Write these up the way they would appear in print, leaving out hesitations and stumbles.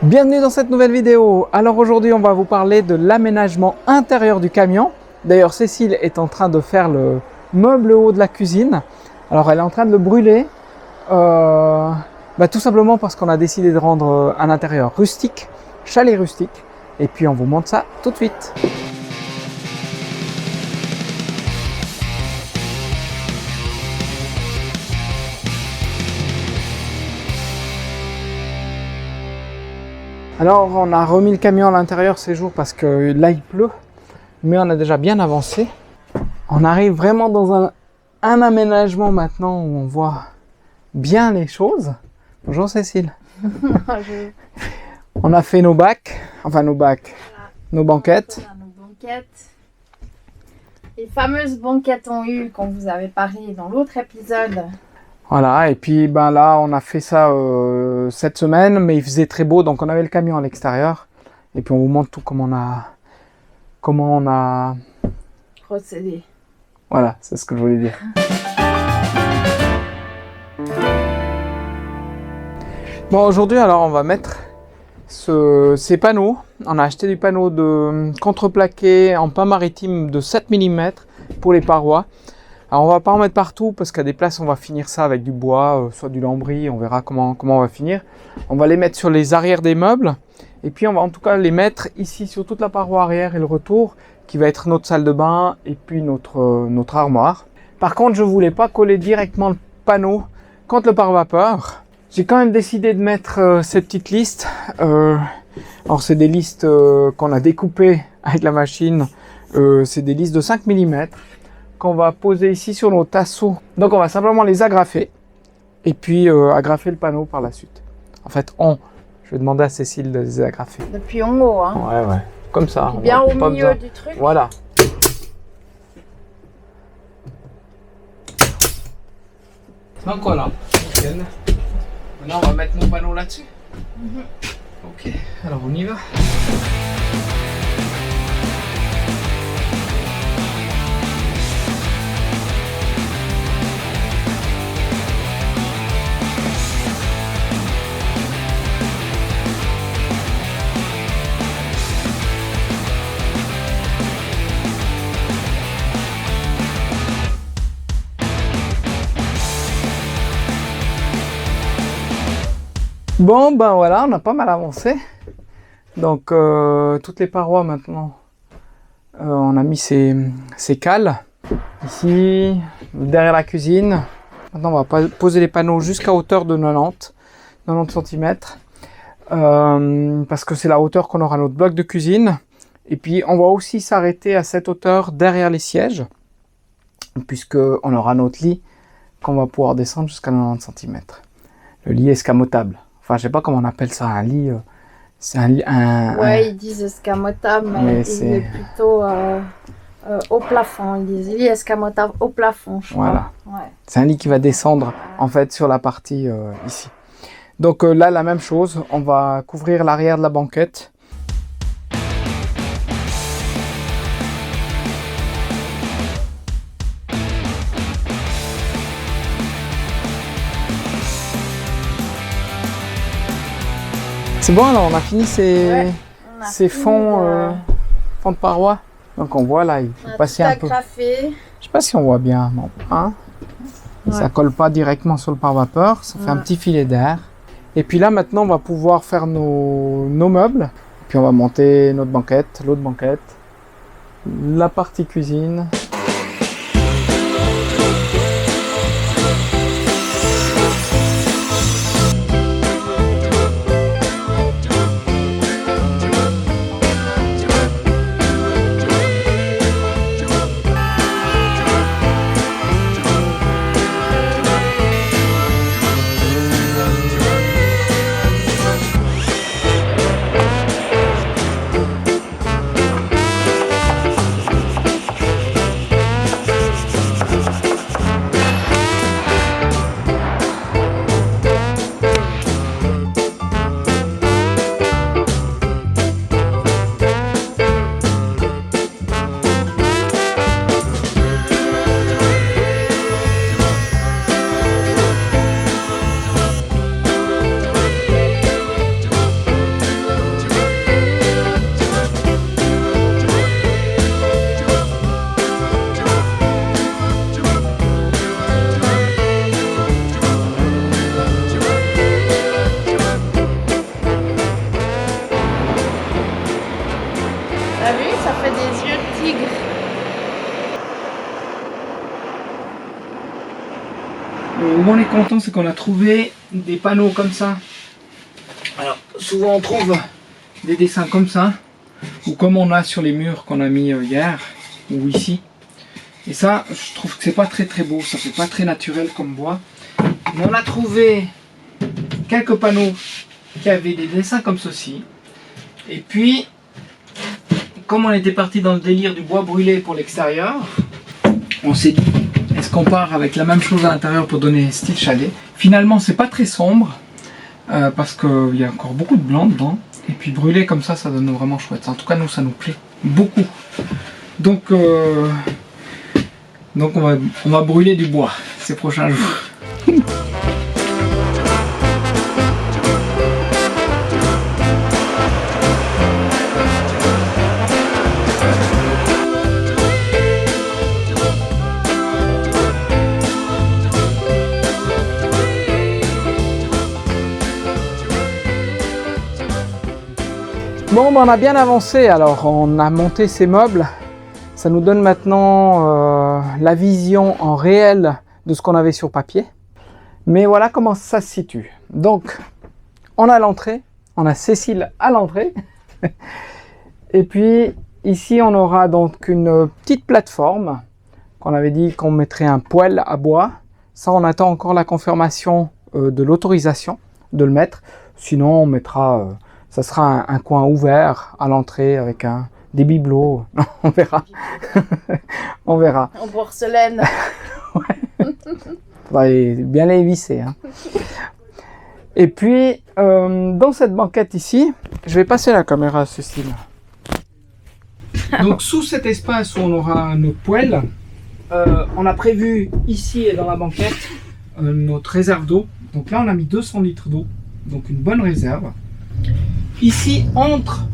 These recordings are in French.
Bienvenue dans cette nouvelle vidéo. Alors aujourd'hui on va vous parler de l'aménagement intérieur du camion. D'ailleurs Cécile est en train de faire le meuble haut de la cuisine. Alors elle est en train de le brûler tout simplement parce qu'on a décidé de rendre un intérieur rustique, chalet rustique. Et puis on vous montre ça tout de suite. Alors on a remis le camion à l'intérieur ces jours parce que là il pleut, mais on a déjà bien avancé. On arrive vraiment dans un aménagement maintenant où on voit bien les choses. Bonjour Cécile. Bonjour. On a fait nos bacs, voilà. Nos banquettes. Voilà, nos banquettes. Les fameuses banquettes en U qu'on vous avait parlé dans l'autre épisode. Voilà, et puis là on a fait ça cette semaine, mais il faisait très beau, donc on avait le camion à l'extérieur. Et puis on vous montre tout comment on a Procédé. Voilà, c'est ce que je voulais dire. Bon, aujourd'hui alors on va mettre ces panneaux. On a acheté du panneau de contreplaqué en pain maritime de 7 mm pour les parois. Alors on va pas en mettre partout parce qu'à des places on va finir ça avec du bois, soit du lambris, on verra comment on va finir. On va les mettre sur les arrières des meubles et puis on va en tout cas les mettre ici sur toute la paroi arrière et le retour qui va être notre salle de bain et puis notre armoire. Par contre je voulais pas coller directement le panneau contre le pare-vapeur. J'ai quand même décidé de mettre ces petites listes. Alors c'est des listes qu'on a découpées avec la machine, c'est des listes de 5 mm. Qu'on va poser ici sur nos tasseaux. Donc on va simplement les agrafer et puis agrafer le panneau par la suite. En fait, je vais demander à Cécile de les agrafer. Depuis en haut, hein. Ouais, comme ça. Bien au milieu du truc. Voilà. Donc voilà. Maintenant on va mettre nos panneaux là-dessus. Ok, alors on y va. Bon voilà, on a pas mal avancé. Donc toutes les parois maintenant, on a mis ces cales ici, derrière la cuisine. Maintenant on va poser les panneaux jusqu'à hauteur de 90 cm. Parce que c'est la hauteur qu'on aura notre bloc de cuisine. Et puis on va aussi s'arrêter à cette hauteur derrière les sièges, puisque on aura notre lit qu'on va pouvoir descendre jusqu'à 90 cm. Le lit escamotable. Enfin, je sais pas comment on appelle ça, un lit. C'est un lit. Ouais, ils disent escamotable, mais il est plutôt au plafond. Ils disent lit escamotable au plafond, je crois. Voilà. Ouais. C'est un lit qui va descendre en fait sur la partie ici. Donc là, la même chose. On va couvrir l'arrière de la banquette. C'est bon, alors on a fini ces fonds, fonds de paroi. Donc on voit là, il faut passer un peu. Agrafé. Je sais pas si on voit bien, non. Hein? Ouais. Ça colle pas directement sur le pare-vapeur, ça fait un petit filet d'air. Et puis là maintenant on va pouvoir faire nos meubles. Et puis on va monter notre banquette, l'autre banquette, la partie cuisine. content, c'est qu'on a trouvé des panneaux comme ça. Alors, souvent on trouve des dessins comme ça, ou comme on a sur les murs qu'on a mis hier, ou ici. Et ça, je trouve que c'est pas très beau, ça fait pas très naturel comme bois. Mais on a trouvé quelques panneaux qui avaient des dessins comme ceci. Et puis, comme on était parti dans le délire du bois brûlé pour l'extérieur, on s'est dit, est-ce qu'on part avec la même chose à l'intérieur pour donner style chalet? Finalement, c'est pas très sombre, parce qu'il y a encore beaucoup de blanc dedans. Et puis brûlé comme ça donne vraiment chouette. En tout cas, nous, ça nous plaît beaucoup. Donc on va brûler du bois ces prochains jours. Bon, on a bien avancé, alors on a monté ces meubles. Ça nous donne maintenant la vision en réel de ce qu'on avait sur papier. Mais voilà comment ça se situe. Donc, on a l'entrée, on a Cécile à l'entrée. Et puis, ici, on aura donc une petite plateforme qu'on avait dit qu'on mettrait un poêle à bois. Ça, on attend encore la confirmation de l'autorisation de le mettre. Sinon, on mettra... ça sera un coin ouvert à l'entrée avec des bibelots. On verra. On verra. En porcelaine. Ouais. Faudrait bien les visser. Hein. Et puis, dans cette banquette ici, je vais passer la caméra à Cécile. Donc, sous cet espace où on aura notre poêle, on a prévu ici et dans la banquette notre réserve d'eau. Donc là, on a mis 200 litres d'eau. Donc, une bonne réserve. Ici, entre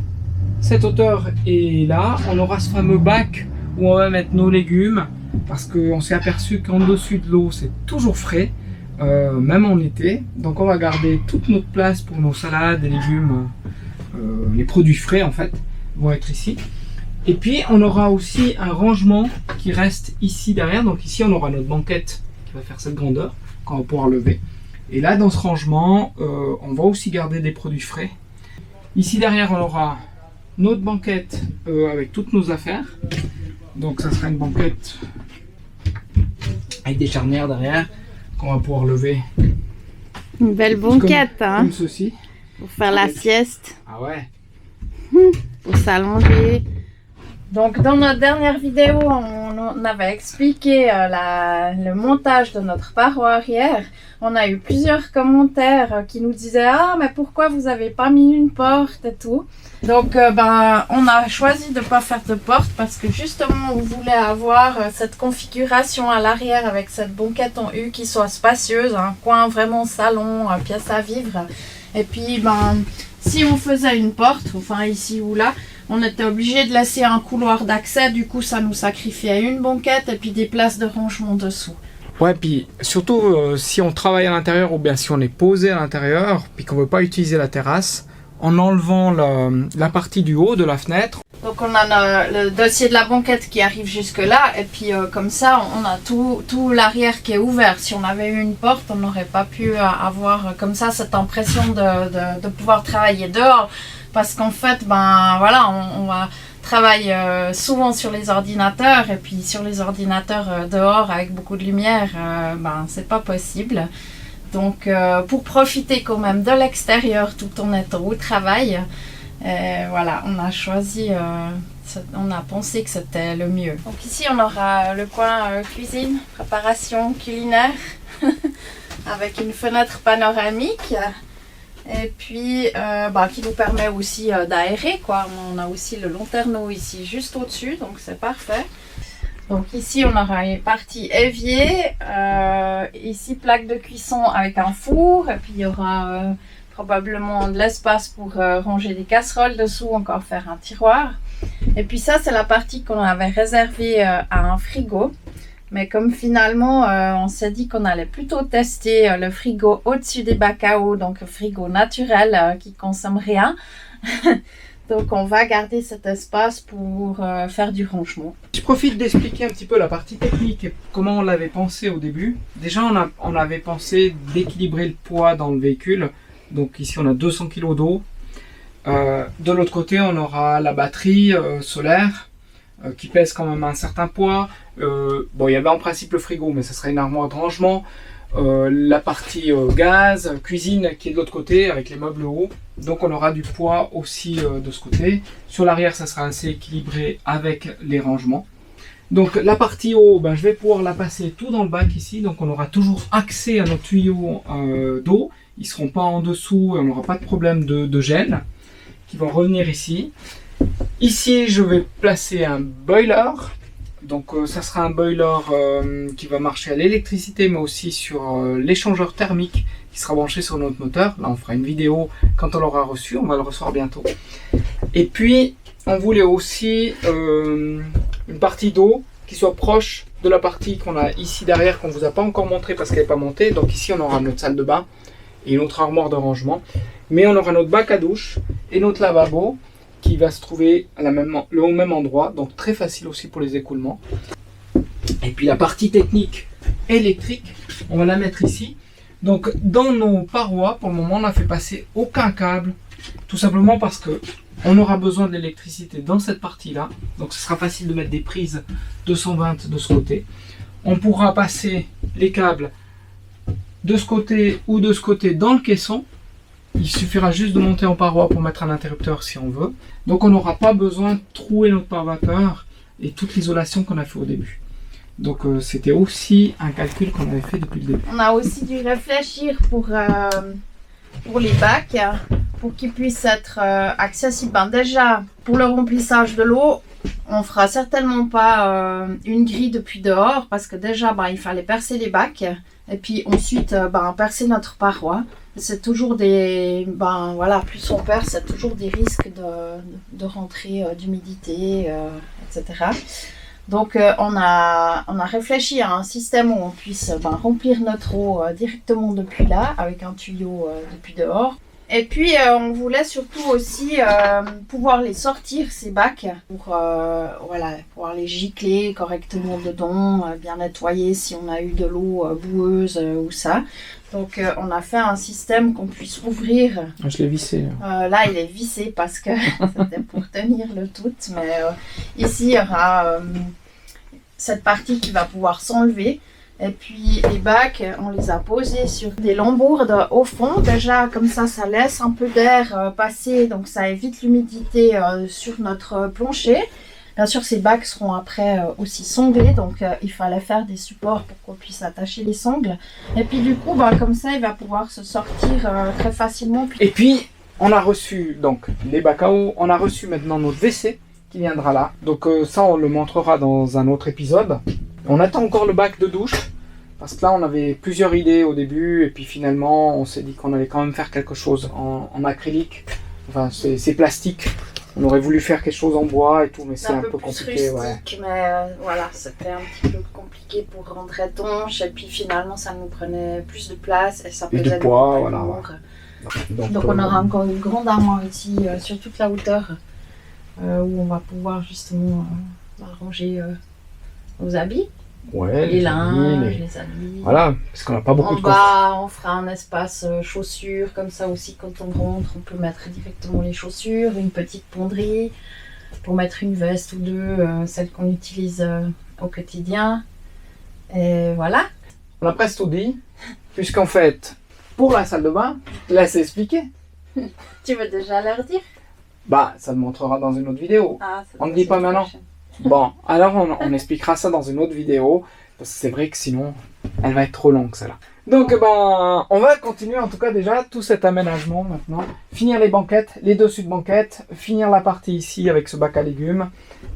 cette hauteur et là, on aura ce fameux bac où on va mettre nos légumes parce qu'on s'est aperçu qu'en dessus de l'eau, c'est toujours frais, même en été. Donc on va garder toute notre place pour nos salades, les légumes, les produits frais en fait, vont être ici. Et puis on aura aussi un rangement qui reste ici derrière. Donc ici, on aura notre banquette qui va faire cette grandeur, qu'on va pouvoir lever. Et là, dans ce rangement, on va aussi garder des produits frais. Ici derrière, on aura notre banquette avec toutes nos affaires. Donc ça sera une banquette avec des charnières derrière qu'on va pouvoir lever. Une belle banquette, comme ceci. Pour faire la sieste. Ah ouais. Pour s'allonger. Donc dans notre dernière vidéo, on avait expliqué le montage de notre paroi arrière. On a eu plusieurs commentaires qui nous disaient « Ah, mais pourquoi vous n'avez pas mis une porte et tout ?» Donc on a choisi de ne pas faire de porte parce que justement on voulait avoir cette configuration à l'arrière avec cette banquette en U qui soit spacieuse, un coin vraiment salon, pièce à vivre. Et puis si on faisait une porte, enfin ici ou là, on était obligé de laisser un couloir d'accès, du coup ça nous sacrifiait une banquette et puis des places de rangement dessous. Ouais, puis surtout si on travaille à l'intérieur ou bien si on est posé à l'intérieur, puis qu'on ne veut pas utiliser la terrasse, en enlevant la partie du haut de la fenêtre. Donc on a le dossier de la banquette qui arrive jusque là et puis comme ça on a tout l'arrière qui est ouvert. Si on avait eu une porte, on n'aurait pas pu avoir comme ça cette impression de pouvoir travailler dehors. Parce qu'en fait, voilà, on va travailler souvent sur les ordinateurs et puis sur les ordinateurs dehors avec beaucoup de lumière, c'est pas possible. Donc, pour profiter quand même de l'extérieur tout en étant au travail, voilà, on a choisi, on a pensé que c'était le mieux. Donc ici, on aura le coin cuisine, préparation culinaire, avec une fenêtre panoramique. Et puis, qui nous permet aussi d'aérer, quoi. On a aussi le lanterneau ici, juste au-dessus, donc c'est parfait. Donc ici, on aura une partie évier, ici plaque de cuisson avec un four, et puis il y aura probablement de l'espace pour ranger des casseroles dessous, encore faire un tiroir. Et puis ça, c'est la partie qu'on avait réservée à un frigo. Mais comme finalement, on s'est dit qu'on allait plutôt tester le frigo au-dessus des bacs à eau, donc un frigo naturel qui consomme rien. Donc on va garder cet espace pour faire du rangement. Je profite d'expliquer un petit peu la partie technique et comment on l'avait pensé au début. Déjà on avait pensé d'équilibrer le poids dans le véhicule. Donc ici on a 200 kg d'eau. De l'autre côté on aura la batterie solaire qui pèse quand même un certain poids. Bon, il y avait en principe le frigo, mais ça serait une armoire de rangement. La partie gaz, cuisine qui est de l'autre côté avec les meubles hauts. Donc on aura du poids aussi de ce côté. Sur l'arrière, ça sera assez équilibré avec les rangements. Donc la partie haut, je vais pouvoir la passer tout dans le bac ici. Donc on aura toujours accès à nos tuyaux d'eau. Ils ne seront pas en dessous et on n'aura pas de problème de gel qui vont revenir ici. Ici, je vais placer un boiler. Donc ça sera un boiler qui va marcher à l'électricité, mais aussi sur l'échangeur thermique qui sera branché sur notre moteur. Là, on fera une vidéo quand on l'aura reçu. On va le recevoir bientôt. Et puis, on voulait aussi une partie d'eau qui soit proche de la partie qu'on a ici derrière, qu'on ne vous a pas encore montré parce qu'elle n'est pas montée. Donc ici, on aura notre salle de bain et une autre armoire de rangement. Mais on aura notre bac à douche et notre lavabo qui va se trouver au même endroit, donc très facile aussi pour les écoulements. Et puis la partie technique électrique, on va la mettre ici. Donc dans nos parois, pour le moment, on n'a fait passer aucun câble, tout simplement parce que on aura besoin de l'électricité dans cette partie-là. Donc ce sera facile de mettre des prises 220 de ce côté. On pourra passer les câbles de ce côté ou de ce côté dans le caisson. Il suffira juste de monter en paroi pour mettre un interrupteur si on veut. Donc on n'aura pas besoin de trouer notre pare-vapeur et toute l'isolation qu'on a fait au début. Donc c'était aussi un calcul qu'on avait fait depuis le début. On a aussi dû réfléchir pour les bacs, pour qu'ils puissent être accessibles. Déjà, pour le remplissage de l'eau, on fera certainement pas une grille depuis dehors parce que déjà, il fallait percer les bacs et puis ensuite percer notre paroi. C'est toujours plus on perce, c'est toujours des risques de rentrée d'humidité, etc. Donc on a réfléchi à un système où on puisse remplir notre eau directement depuis là, avec un tuyau depuis dehors. Et puis on voulait surtout aussi pouvoir les sortir, ces bacs, pour pouvoir les gicler correctement dedans, bien nettoyer si on a eu de l'eau boueuse ou ça. Donc on a fait un système qu'on puisse ouvrir. Je l'ai vissé. Là il est vissé parce que c'était pour tenir le tout. Mais ici il y aura cette partie qui va pouvoir s'enlever. Et puis les bacs, on les a posés sur des lambourdes au fond. Déjà comme ça laisse un peu d'air passer. Donc ça évite l'humidité sur notre plancher. Bien sûr, ces bacs seront après aussi sondés, donc il fallait faire des supports pour qu'on puisse attacher les sangles. Et puis du coup, comme ça, il va pouvoir se sortir très facilement. Et puis, on a reçu donc les bacs à eau, on a reçu maintenant notre WC qui viendra là. Donc ça, on le montrera dans un autre épisode. On attend encore le bac de douche, parce que là, on avait plusieurs idées au début, et puis finalement, on s'est dit qu'on allait quand même faire quelque chose en acrylique. Enfin, c'est plastique. On aurait voulu faire quelque chose en bois et tout, mais c'est un peu compliqué. Rustique, mais c'était un petit peu compliqué pour rendre étanche. Et puis finalement, ça nous prenait plus de place et ça pesait de poids, voilà. Donc on aura encore une grande armoire ici sur toute la hauteur où on va pouvoir justement ranger nos habits. Ouais, les linges, les habits. Voilà, parce qu'on n'a pas beaucoup de coffres. En bas, on fera un espace chaussures, comme ça aussi, quand on rentre, on peut mettre directement les chaussures, une petite ponderie pour mettre une veste ou deux, celle qu'on utilise au quotidien. Et voilà. On a presque tout dit, puisqu'en fait, pour la salle de bain, là c'est expliqué. Tu veux déjà leur dire? Ça le montrera dans une autre vidéo. On ne dit pas maintenant. Prochaine. Bon, alors on expliquera ça dans une autre vidéo, parce que c'est vrai que sinon, elle va être trop longue celle-là. Donc on va continuer en tout cas déjà tout cet aménagement maintenant. Finir les banquettes, les dessus de banquettes, finir la partie ici avec ce bac à légumes,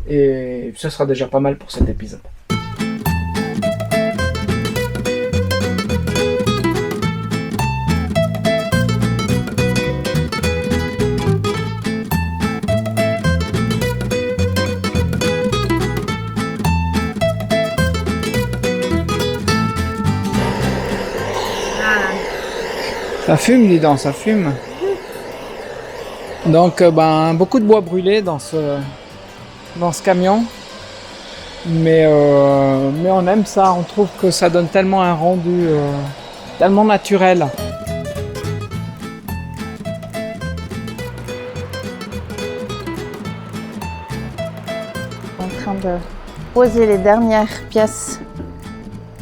et ce sera déjà pas mal pour cet épisode. Ça fume, dis donc, ça fume. Donc beaucoup de bois brûlé dans ce camion. Mais on aime ça, on trouve que ça donne tellement un rendu tellement naturel. En train de poser les dernières pièces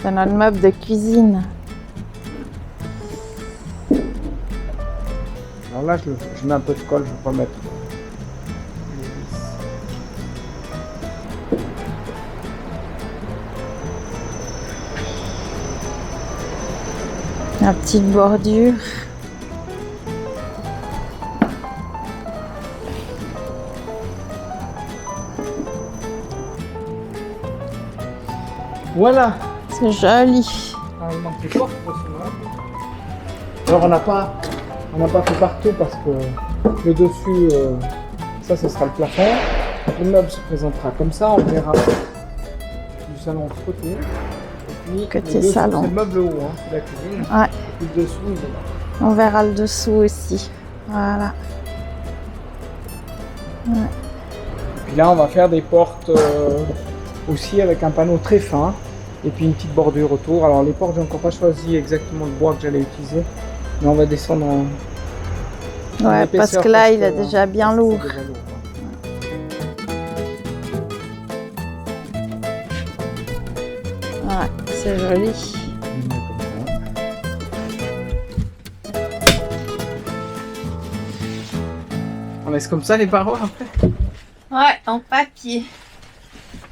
de notre meuble de cuisine. Alors là, je mets un peu de colle, je vais pas mettre. La petite bordure. Voilà. C'est joli. Il manque des portes pour ce moment. Alors on n'a pas fait partout parce que le dessus, ça ce sera le plafond. Le meuble se présentera comme ça, on verra du salon de côté. Et puis Côté le dessous, salon. c'est le meuble haut, hein, c'est la cuisine. Ouais. Et puis le dessous, il est là. On verra le dessous aussi. Voilà. Ouais. Puis là, on va faire des portes aussi avec un panneau très fin et puis une petite bordure autour. Alors les portes, j'ai encore pas choisi exactement le bois que j'allais utiliser, mais on va descendre en Ouais, épaisseur parce que là, il est que, déjà bien c'est lourd. déjà lourd, ouais. Ouais, c'est joli. On laisse comme ça les barreaux après. Ouais, en papier.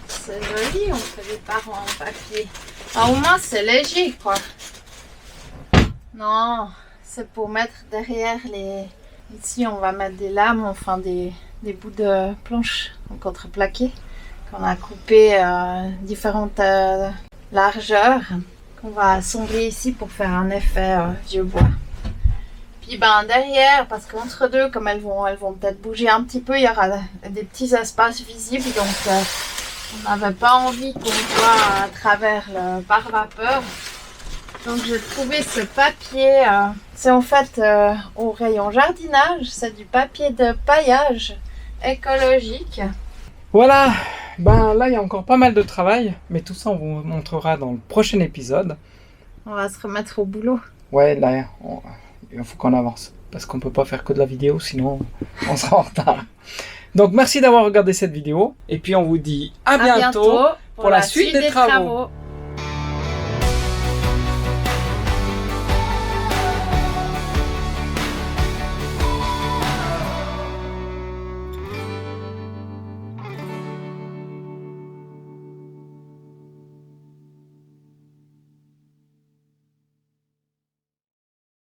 C'est joli, on fait des barreaux en papier. Ah, au moins, c'est léger, quoi. Non, c'est pour mettre derrière les... Ici, on va mettre des lames, enfin des bouts de planche en contreplaqué qu'on a coupé différentes largeurs qu'on va assembler ici pour faire un effet vieux bois. Puis derrière, parce qu'entre deux, comme elles vont peut-être bouger un petit peu, il y aura des petits espaces visibles, donc on n'avait pas envie qu'on voit à travers le pare-vapeur. Donc j'ai trouvé ce papier, c'est en fait au rayon jardinage, c'est du papier de paillage écologique. Voilà, là il y a encore pas mal de travail, mais tout ça on vous montrera dans le prochain épisode. On va se remettre au boulot. Ouais, là il faut qu'on avance, parce qu'on peut pas faire que de la vidéo, sinon on sera en retard. Donc merci d'avoir regardé cette vidéo, et puis on vous dit à bientôt pour la suite des travaux.